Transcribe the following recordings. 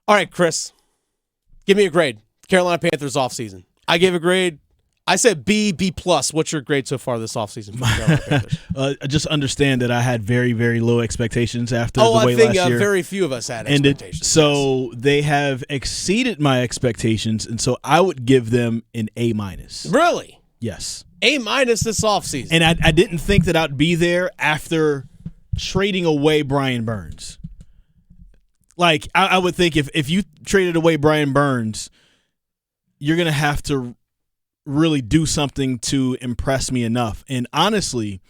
All right, Chris, give me a grade. Carolina Panthers offseason. I gave a grade. I said B, B+. What's your grade so far this offseason for the Carolina Panthers? Just understand that I had very, very low expectations after the way I think last year very few of us had expectations. So they have exceeded my expectations, and so I would give them an A-. Really? Yes. A- this offseason. And I didn't think that I'd be there after trading away Brian Burns. Like, I would think if you traded away Brian Burns, you're going to have to really do something to impress me enough. And honestly,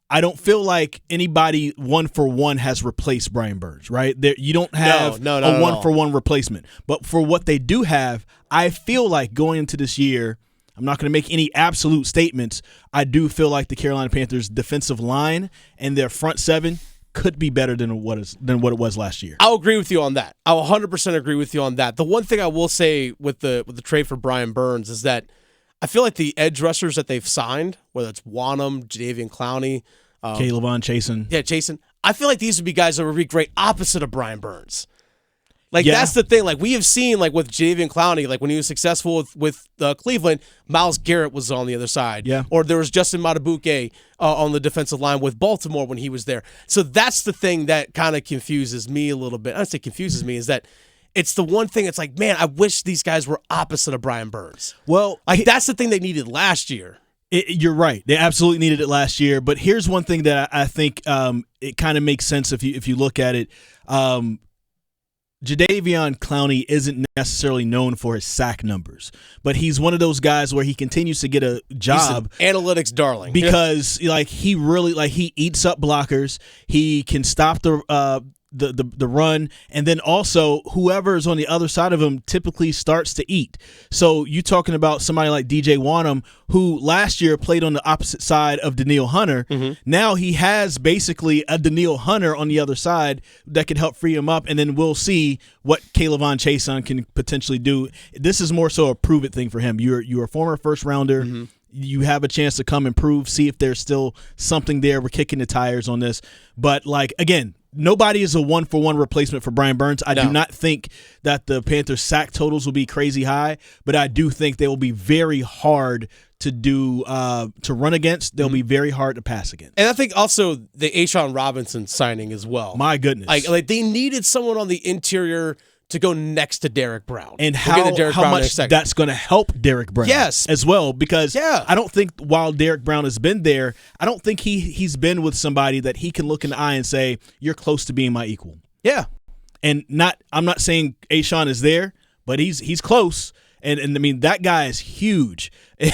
I don't feel like anybody one-for-one has replaced Brian Burns, right? You don't have a one-for-one replacement. But for what they do have, I feel like going into this year, I'm not going to make any absolute statements. I do feel like the Carolina Panthers' defensive line and their front seven could be better than what it was last year. I'll agree with you on that. I'll 100% agree with you on that. The one thing I will say with the trade for Brian Burns is that I feel like the edge rushers that they've signed, whether it's Wanham, Jadeveon Clowney, Caleb Chasen. Yeah, Chasen. I feel like these would be guys that would be great opposite of Brian Burns. That's the thing. Like, we have seen, like, with Jadeveon Clowney, like, when he was successful with Cleveland, Myles Garrett was on the other side. Yeah. Or there was Justin Matabuke on the defensive line with Baltimore when he was there. So that's the thing that kind of confuses me a little bit. I don't say confuses me, is that it's the one thing. It's like, man, I wish these guys were opposite of Brian Burns. Well, that's the thing they needed last year. You're right. They absolutely needed it last year. But here's one thing that I think it kind of makes sense if you look at it. Jadeveon Clowney isn't necessarily known for his sack numbers, but he's one of those guys where he continues to get a job. He's an analytics darling. Because he really he eats up blockers. He can stop the run, and then also whoever is on the other side of him typically starts to eat. So you talking about somebody like DJ Wanham, who last year played on the opposite side of Danielle Hunter. Mm-hmm. Now he has basically a Danielle Hunter on the other side that could help free him up, and then we'll see what Caleb Chasen can potentially do. This is more so a prove it thing for him. You're a former first rounder. Mm-hmm. You have a chance to come improve, see if there's still something there. We're kicking the tires on this. But, again, nobody is a one-for-one replacement for Brian Burns. I do not think that the Panthers' sack totals will be crazy high, but I do think they will be very hard to run against. They'll be very hard to pass against. And I think also the A'Shawn Robinson signing as well. My goodness. Like they needed someone on the interior to go next to Derek Brown. And how much that's going to help Derek Brown as well, because I don't think while Derek Brown has been there, I don't think he's been with somebody that he can look in the eye and say, you're close to being my equal. Yeah. And I'm not saying A'Shawn is there, but he's close. And I mean, that guy is huge. And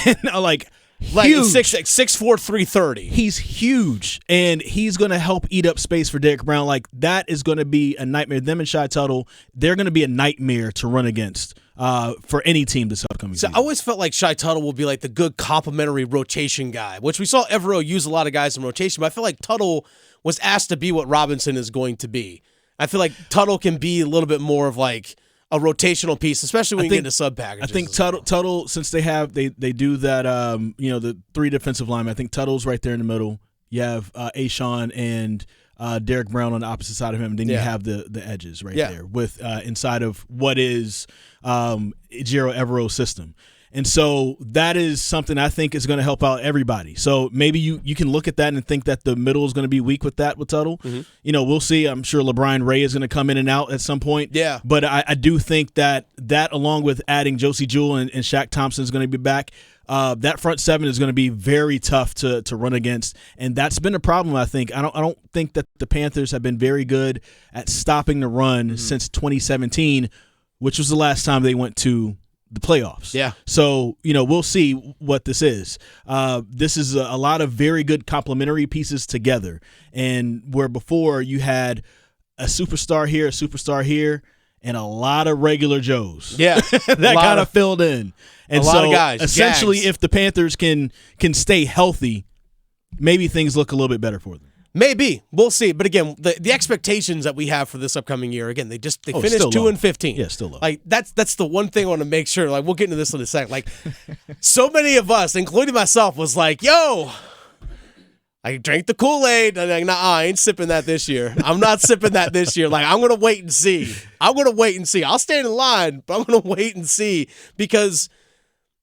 huge. 6'4", 330. He's huge, and he's going to help eat up space for Derek Brown. That is going to be a nightmare. Them and Shy Tuttle, they're going to be a nightmare to run against for any team this upcoming season. I always felt like Shy Tuttle will be like the good complementary rotation guy, which we saw Evero use a lot of guys in rotation, but I feel like Tuttle was asked to be what Robinson is going to be. I feel like Tuttle can be a little bit more of like a rotational piece, especially when you get into sub packages. I think Tuttle, since they do that, the three defensive linemen. I think Tuttle's right there in the middle. You have A'Shawn and Derek Brown on the opposite side of him, and then you have the edges right there with inside of what is Ejiro Evero's system. And so that is something I think is going to help out everybody. So maybe you can look at that and think that the middle is going to be weak with Tuttle. Mm-hmm. We'll see. I'm sure LeBron Ray is going to come in and out at some point. Yeah. But I do think that along with adding Josie Jewell and Shaq Thompson is going to be back, that front seven is going to be very tough to run against. And that's been a problem, I think. I don't think that the Panthers have been very good at stopping the run since 2017, which was the last time they went to the playoffs. Yeah. So, we'll see what this is. This is a lot of very good complementary pieces together. And where before you had a superstar here, and a lot of regular Joes. Yeah. that kind of filled in. And a lot of guys. Essentially, Gags. if the Panthers can stay healthy, maybe things look a little bit better for them. Maybe. We'll see. But again, the expectations that we have for this upcoming year, again, they finished 2-15. Yeah, still low. That's the one thing I want to make sure. We'll get into this in a second. So many of us, including myself, was like, yo, I drank the Kool-Aid. And I'm like, nah, I ain't sipping that this year. I'm not sipping that this year. Like, I'm going to wait and see. I'll stand in line, but I'm going to wait and see because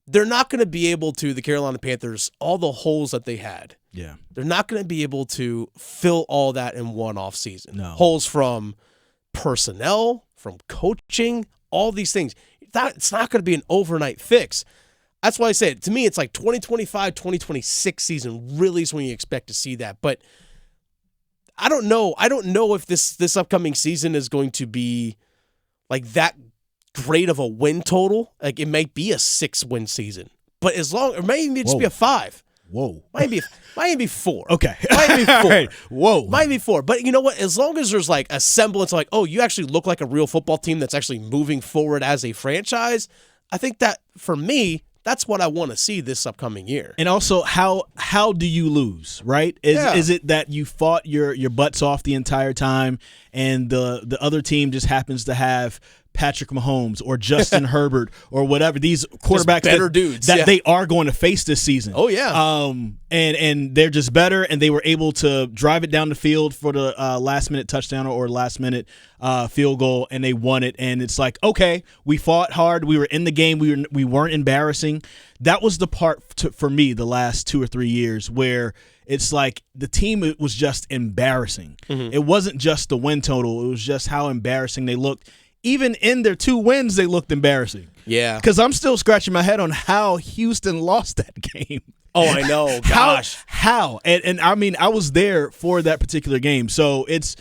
they're not going to be able to, the Carolina Panthers, all the holes that they had. Yeah. They're not going to be able to fill all that in one offseason. No. Holes from personnel, from coaching, all these things. It's not going to be an overnight fix. That's why I said, to me, it's like 2025, 2026 season really is when you expect to see that. But I don't know. I don't know if this upcoming season is going to be like that great of a win total. Like, it might be a 6-win season. But it may even just be a 5. Whoa. Might be 4. Okay. Might be 4. Right. Whoa. Might be 4. But you know what? As long as there's like a semblance of like, oh, you actually look like a real football team that's actually moving forward as a franchise, I think that, for me, that's what I want to see this upcoming year. And also, how do you lose, right? Is it that you fought your butts off the entire time and the other team just happens to have Patrick Mahomes or Justin Herbert or whatever, these quarterbacks that they are going to face this season. Oh, yeah. And they're just better, and they were able to drive it down the field for the last-minute touchdown or last-minute field goal, and they won it. And it's like, okay, we fought hard. We were in the game. We weren't embarrassing. That was the part for me the last 2 or 3 years where it's like the team was just embarrassing. Mm-hmm. It wasn't just the win total. It was just how embarrassing they looked. Even in their 2 wins, they looked embarrassing. Yeah. Because I'm still scratching my head on how Houston lost that game. Oh, I know. Gosh. How? And I mean, I was there for that particular game. So it's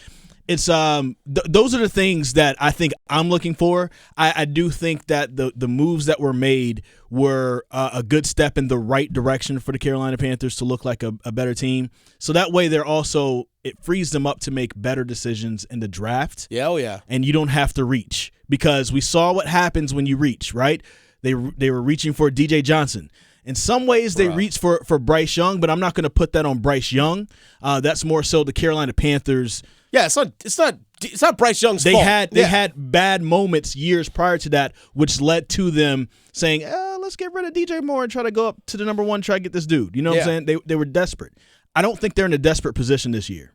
those are the things that I think I'm looking for. I do think that the moves that were made were a good step in the right direction for the Carolina Panthers to look like a better team. So that way it frees them up to make better decisions in the draft. Yeah, oh yeah. And you don't have to reach, because we saw what happens when you reach, right? They were reaching for DJ Johnson. In some ways, they reached for Bryce Young, but I'm not going to put that on Bryce Young. That's more so the Carolina Panthers. Yeah, it's not Bryce Young's fault. They had bad moments years prior to that, which led to them saying, let's get rid of DJ Moore and try to go up to the number 1, try to get this dude. You know what I'm saying? They were desperate. I don't think they're in a desperate position this year,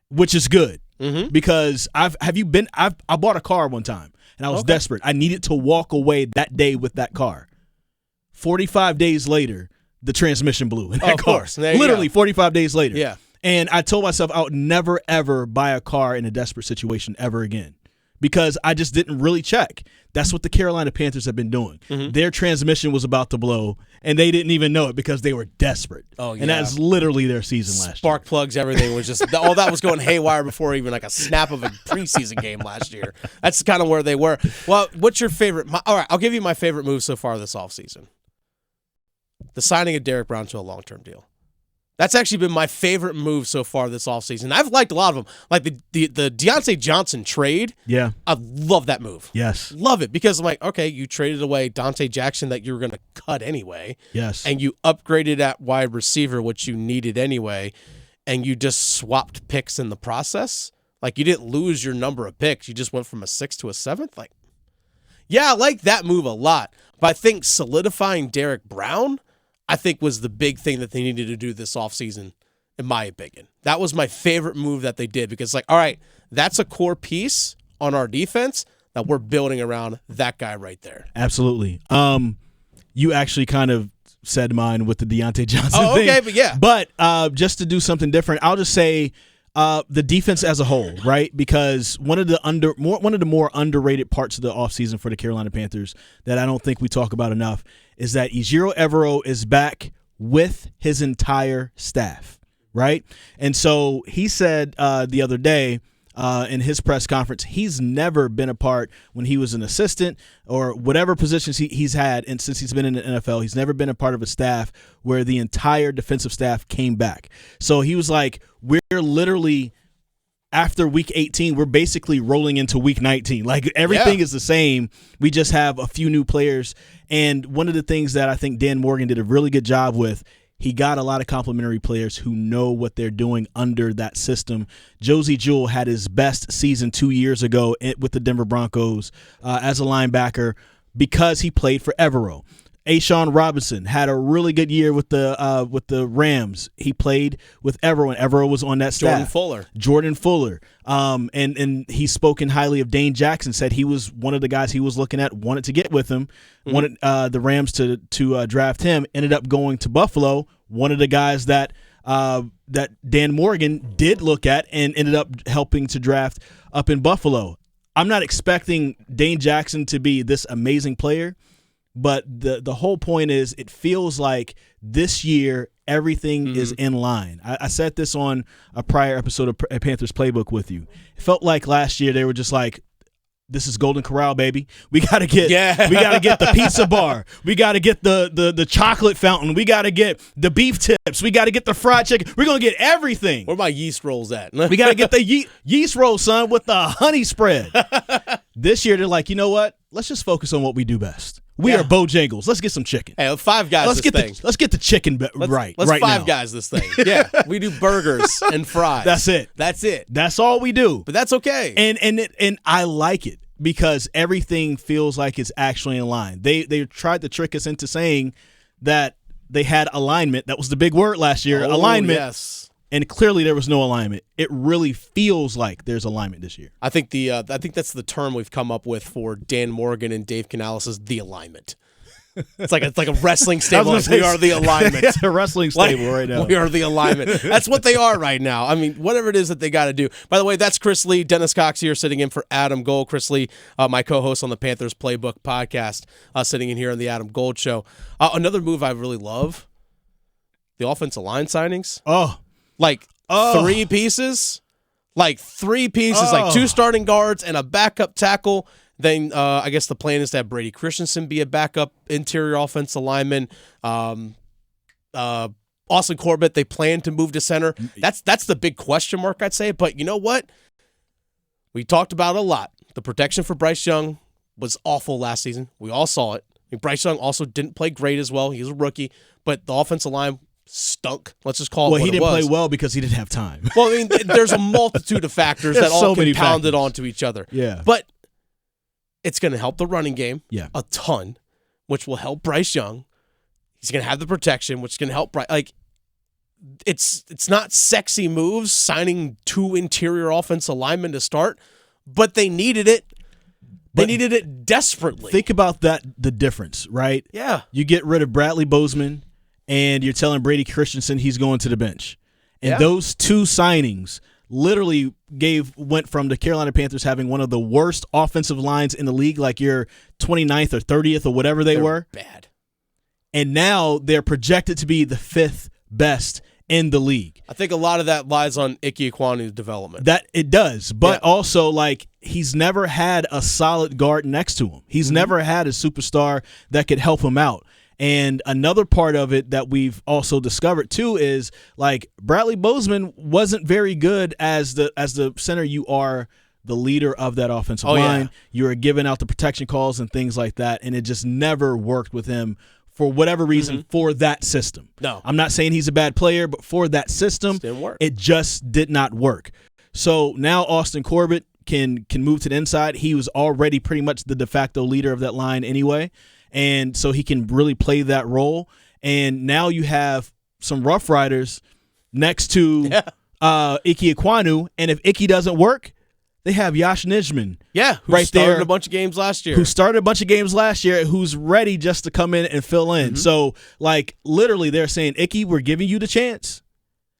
which is good, because I bought a car one time, and I was desperate. I needed to walk away that day with that car. 45 days later, the transmission blew in that car. Literally 45 days later. Yeah. And I told myself I would never, ever buy a car in a desperate situation ever again, because I just didn't really check. That's what the Carolina Panthers have been doing. Mm-hmm. Their transmission was about to blow, and they didn't even know it because they were desperate. Oh, yeah. And that's literally their season last year. Spark plugs, everything was just – all that was going haywire before even like a snap of a preseason game last year. That's kind of where they were. Well, what's your favorite – all right, I'll give you my favorite move so far this offseason. The signing of Derek Brown to a long-term deal. That's actually been my favorite move so far this offseason. I've liked a lot of them. Like the Diontae Johnson trade. Yeah. I love that move. Yes. Love it, because I'm like, okay, you traded away Diontae Jackson that you were going to cut anyway. Yes. And you upgraded at wide receiver, which you needed anyway, and you just swapped picks in the process. Like, you didn't lose your number of picks. You just went from a 6th to a 7th. Like, yeah, I like that move a lot. But I think solidifying Derek Brown, I think, was the big thing that they needed to do this offseason, in my opinion. That was my favorite move that they did, because, like, all right, that's a core piece on our defense that we're building around that guy right there. Absolutely. You actually kind of said mine with the Diontae Johnson thing. Okay, but yeah. But just to do something different, I'll just say the defense as a whole, right? Because one of the more underrated parts of the offseason for the Carolina Panthers that I don't think we talk about enough is that Ejiro Evero is back with his entire staff, right? And so he said the other day in his press conference, he's never been a part when he was an assistant or whatever positions he's had, and since he's been in the NFL, he's never been a part of a staff where the entire defensive staff came back. So he was like, we're literally – after week 18, we're basically rolling into week 19. Like, everything is the same. We just have a few new players. And one of the things that I think Dan Morgan did a really good job with, he got a lot of complimentary players who know what they're doing under that system. Josie Jewell had his best season 2 years ago with the Denver Broncos as a linebacker because he played for Evero. A'Shawn Robinson had a really good year with the Rams. He played with everyone. Everyone was on that staff. Jordan Fuller. And he's spoken highly of Dane Jackson. Said he was one of the guys he was looking at. Wanted to get with him. Wanted the Rams to draft him. Ended up going to Buffalo. One of the guys that Dan Morgan did look at and ended up helping to draft up in Buffalo. I'm not expecting Dane Jackson to be this amazing player. But the whole point is it feels like this year everything is in line. I said this on a prior episode of Panthers Playbook with you. It felt like last year they were just like, this is Golden Corral, baby. We gotta get the pizza bar. We gotta get the chocolate fountain. We gotta get the beef tips. We gotta get the fried chicken. We're gonna get everything. Where my yeast rolls at? We gotta get the yeast roll, son, with the honey spread. This year they're like, you know what? Let's just focus on what we do best. We are Bojangles. Let's get some chicken. Hey, Five Guys. Let's get the chicken right. Let's right Five now. Guys this thing. Yeah, we do burgers and fries. That's it. That's all we do. But that's okay. And I like it because everything feels like it's actually in line. They tried to trick us into saying that they had alignment. That was the big word last year. Alignment. Yes. And clearly there was no alignment. It really feels like there's alignment this year. I think that's the term we've come up with for Dan Morgan and Dave Canales is the alignment. It's like a wrestling stable. We are the alignment. A wrestling stable right now. We are the alignment. That's what they are right now. I mean, whatever it is that they got to do. By the way, that's Chris Lea. Dennis Cox here sitting in for Adam Gold. Chris Lea, my co-host on the Panthers Playbook podcast, sitting in here on the Adam Gold Show. Another move I really love, the offensive line signings. Like 3 pieces, like 2 starting guards and a backup tackle. Then I guess the plan is to have Brady Christensen be a backup interior offensive lineman. Austin Corbett, they plan to move to center. That's the big question mark, I'd say. But you know what? We talked about it a lot. The protection for Bryce Young was awful last season. We all saw it. I mean, Bryce Young also didn't play great as well. He was a rookie, but the offensive line stunk. Let's just call it what it was. Well, he didn't play well because he didn't have time. Well, I mean, there's a multitude of factors that all compounded onto each other. Yeah. But it's going to help the running game a ton, which will help Bryce Young. He's going to have the protection, which is going to help Bryce. Like, it's not sexy moves signing 2 interior offensive linemen to start, but they needed it. They needed it desperately. Think about the difference, right? Yeah. You get rid of Bradley Bozeman, and you're telling Brady Christensen he's going to the bench. And those 2 signings literally went from the Carolina Panthers having one of the worst offensive lines in the league, like your 29th or 30th or whatever they were. Bad. And now they're projected to be the 5th best in the league. I think a lot of that lies on Ike Ekwonu's development. That it does, but also like he's never had a solid guard next to him. He's never had a superstar that could help him out. And another part of it that we've also discovered too is like Bradley Bozeman wasn't very good as the center. You are the leader of that offensive line. Yeah. You are giving out the protection calls and things like that, and it just never worked with him for whatever reason for that system. No, I'm not saying he's a bad player, but for that system, it just did not work. So now Austin Corbett can move to the inside. He was already pretty much the de facto leader of that line anyway. And so he can really play that role. And now you have some Rough Riders next to Ike Ekwonu. And if Ike doesn't work, they have Yash Nijman. Yeah, who started a bunch of games last year. Who's ready just to come in and fill in. So, like, literally they're saying, Ike, we're giving you the chance.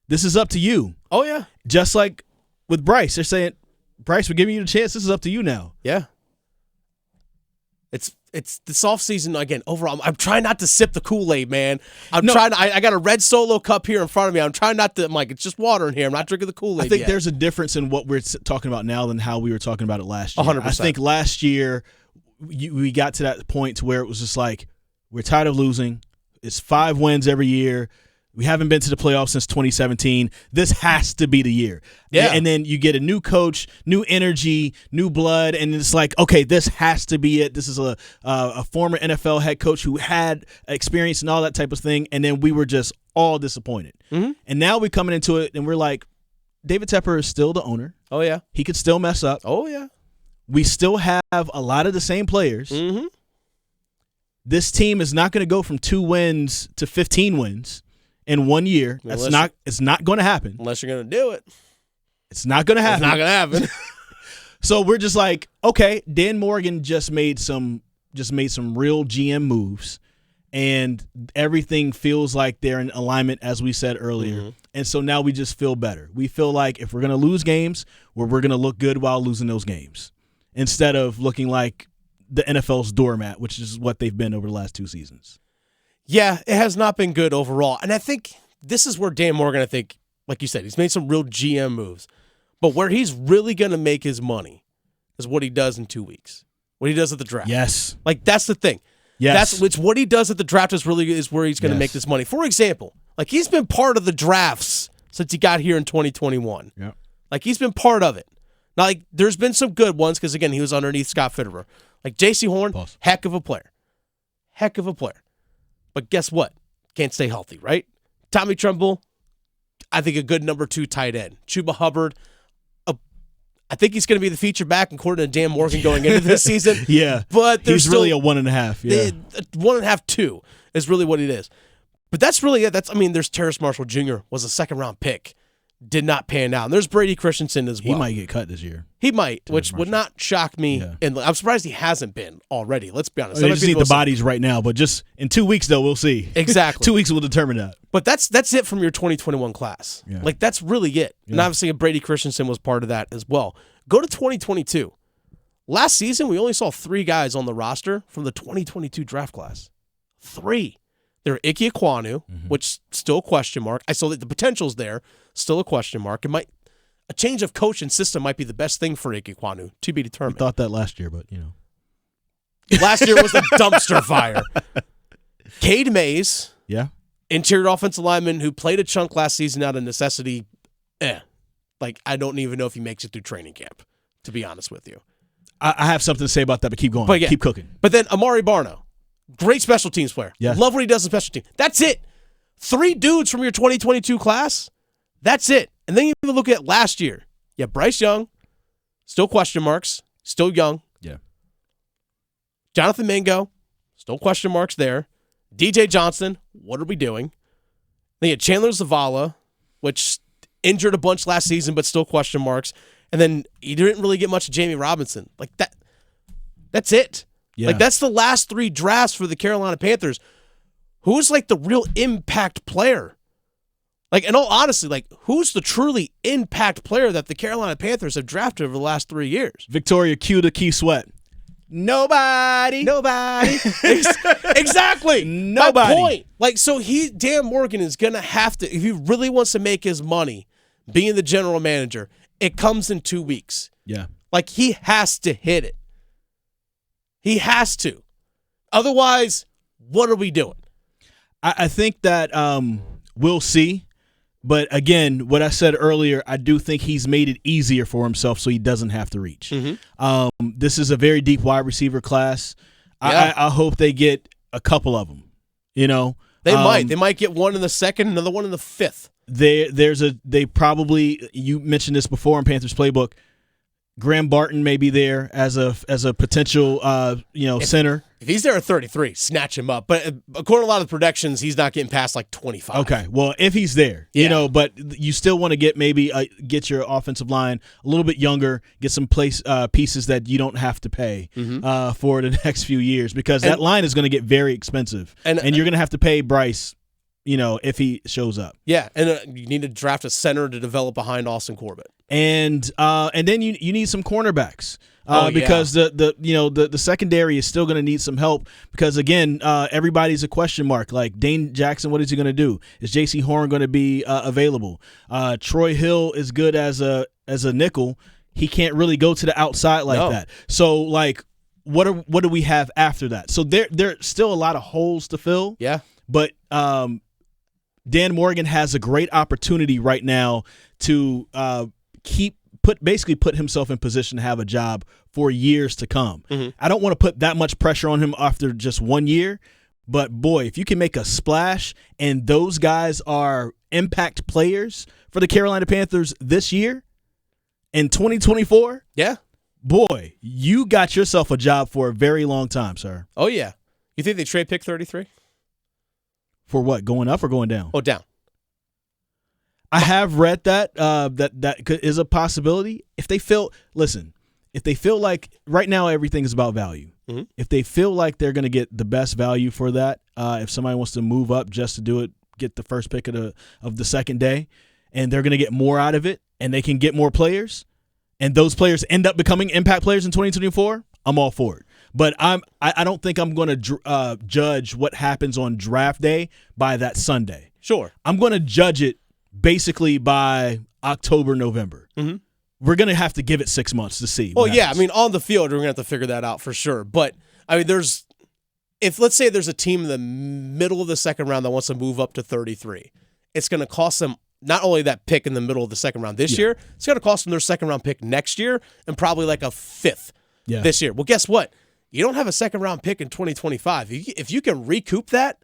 This is up to you. Oh, yeah. Just like with Bryce. They're saying, Bryce, we're giving you the chance. This is up to you now. Yeah. It's this offseason, again, overall, I'm trying not to sip the Kool-Aid, man. I got a red Solo cup here in front of me. I'm trying not to, I'm like, it's just water in here. I'm not drinking the Kool-Aid I think yet. There's a difference in what we're talking about now than how we were talking about it last year. 100%. I think last year we got to that point to where it was just like, we're tired of losing. It's 5 wins every year. We haven't been to the playoffs since 2017. This has to be the year. Yeah. And then you get a new coach, new energy, new blood, and it's like, okay, this has to be it. This is a former NFL head coach who had experience and all that type of thing, and then we were just all disappointed. And now we're coming into it, and we're like, David Tepper is still the owner. Oh, yeah. He could still mess up. Oh, yeah. We still have a lot of the same players. This team is not going to go from 2 wins to 15 wins in 1 year. It's not going to happen. Unless you're going to do it. It's not going to happen. It's not going to happen. So we're just like, okay, Dan Morgan just made some real GM moves, and everything feels like they're in alignment, as we said earlier. Mm-hmm. And so now we just feel better. We feel like if we're going to lose games, we're going to look good while losing those games, instead of looking like the NFL's doormat, which is what they've been over the last 2 seasons. Yeah, it has not been good overall. And I think this is where Dan Morgan, I think, like you said, he's made some real GM moves. But where he's really going to make his money is what he does in 2 weeks. What he does at the draft. Yes. Like, that's the thing. Yes. It's what he does at the draft is where he's going to make this money. For example, like, he's been part of the drafts since he got here in 2021. Yeah. Like, he's been part of it. Now, like, there's been some good ones because, again, he was underneath Scott Fitterer. Like, J.C. Horn, heck of a player. Heck of a player. But guess what? Can't stay healthy, right? Tommy Tremble, I think a good number 2 tight end. Chuba Hubbard, I think he's going to be the feature back according to Dan Morgan going into this season. Yeah. But he's really a 1.5. Yeah. 1.5, 2 is really what it is. But that's really it. There's Terrace Marshall Jr. was a second-round pick. Did not pan out. And there's Brady Christensen as well. He might get cut this year. He might, which would not shock me. Yeah. And I'm surprised he hasn't been already. Let's be honest. They just need the bodies right now, but just in 2 weeks, though, we'll see. Exactly. 2 weeks will determine that. But that's it from your 2021 class. Yeah. Like, that's really it. Yeah. And obviously, Brady Christensen was part of that as well. Go to 2022. Last season, we only saw 3 guys on the roster from the 2022 draft class. 3. They're Ike Ekwonu, which still a question mark. I saw that the potential's there, still a question mark. A change of coach and system might be the best thing for Ike Ekwonu, to be determined. We thought that last year, but, Last year was a dumpster fire. Cade Mays, interior offensive lineman who played a chunk last season out of necessity. Like, I don't even know if he makes it through training camp, to be honest with you. I have something to say about that, but keep going. Keep cooking. But then Amari Barno. Great special teams player. Yeah. Love what he does in special teams. That's it. 3 dudes from your 2022 class. That's it. And then you even look at last year. Yeah, Bryce Young, still question marks, still young. Yeah. Jonathan Mingo, still question marks there. DJ Johnson, what are we doing? Then you had Chandler Zavala, which injured a bunch last season, but still question marks. And then you didn't really get much of Jamie Robinson. Like that. That's it. Yeah. Like, that's the last 3 drafts for the Carolina Panthers. Who's, like, the real impact player? Like, in all honesty, like, who's the truly impact player that the Carolina Panthers have drafted over the last 3 years? Victoria Q to Key Sweat. Nobody. Exactly. Nobody. My point. Like, so Dan Morgan is going to have to, if he really wants to make his money being the general manager, it comes in 2 weeks. Yeah. Like, he has to hit it. He has to. Otherwise, what are we doing? I think that we'll see. But again, what I said earlier, I do think he's made it easier for himself so he doesn't have to reach. Mm-hmm. This is a very deep wide receiver class. Yeah. I hope they get a couple of them. They might. They might get one in the second, another one in the 5th. They probably, you mentioned this before in Panthers Playbook, Graham Barton may be there as a potential center. If he's there at 33, snatch him up. But according to a lot of the predictions, he's not getting past like 25. Okay, well, if he's there, but you still want to get get your offensive line a little bit younger, get some pieces that you don't have to pay for the next few years, because that line is going to get very expensive, and you're going to have to pay Bryce, if he shows up. Yeah, and you need to draft a center to develop behind Austin Corbett. And then you need some cornerbacks because the secondary is still going to need some help, because again everybody's a question mark. Like Dane Jackson, what is he going to do? Is J.C. Horn going to be available? Troy Hill is good as a nickel. He can't really go to the outside like that. So like what do we have after that? So there's still a lot of holes to fill. Yeah, but Dan Morgan has a great opportunity right now to put himself in position to have a job for years to come. Mm-hmm. I don't want to put that much pressure on him after just 1 year, but boy, if you can make a splash and those guys are impact players for the Carolina Panthers this year in 2024, yeah, boy, you got yourself a job for a very long time, sir. Oh yeah. You think they trade pick 33? For what? Going up or going down? Oh, down. I have read that that is a possibility. If they feel like right now everything is about value. Mm-hmm. If they feel like they're going to get the best value for that, if somebody wants to move up just to do it, get the first pick of the second day, and they're going to get more out of it, and they can get more players, and those players end up becoming impact players in 2024, I'm all for it. But I don't think I'm going to judge what happens on draft day by that Sunday. Sure. I'm going to judge it basically by October, November. Mm-hmm. We're going to have to give it 6 months to see. Well, yeah, I mean, on the field, we're going to have to figure that out for sure. But, I mean, let's say there's a team in the middle of the second round that wants to move up to 33, it's going to cost them not only that pick in the middle of the second round this year, it's going to cost them their second round pick next year and probably like a fifth this year. Well, guess what? You don't have a second round pick in 2025. If you can recoup that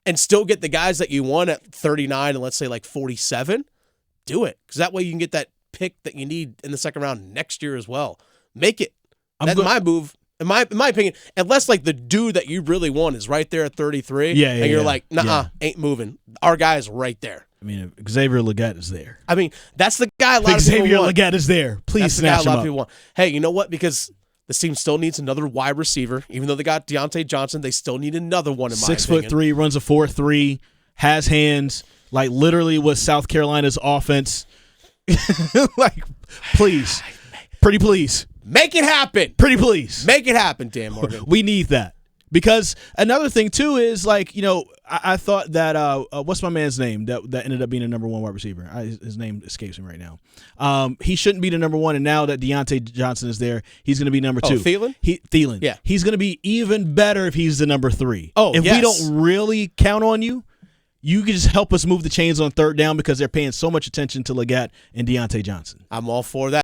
and still get the guys that you want at 39 and let's say like 47, do it. Because that way you can get that pick that you need in the second round next year as well. Make it. That's my move. In my opinion, unless like the dude that you really want is right there at 33, and you're like, nah, ain't moving. Our guy's right there. I mean, if Xavier Legette is there. I mean, that's the guy a lot of people want. Xavier Legette is there. Please snatch him up. That's the guy a lot of people want. Hey, you know what? Because this team still needs another wide receiver. Even though they got Diontae Johnson, they still need another one in my opinion. 6'3", runs a 4.3, has hands, like literally was South Carolina's offense. Like, please. Pretty please. Make it happen. Pretty please. Make it happen, Dan Morgan. We need that. Because another thing, too, is like, you know, I thought that, what's my man's name that ended up being a number one wide receiver? His name escapes me right now. He shouldn't be the number one, and now that Diontae Johnson is there, he's going to be number two. Thielen? Thielen. Yeah. He's going to be even better if he's the number 3. Oh, if we don't really count on you, you can just help us move the chains on third down because they're paying so much attention to Legette and Diontae Johnson. I'm all for that.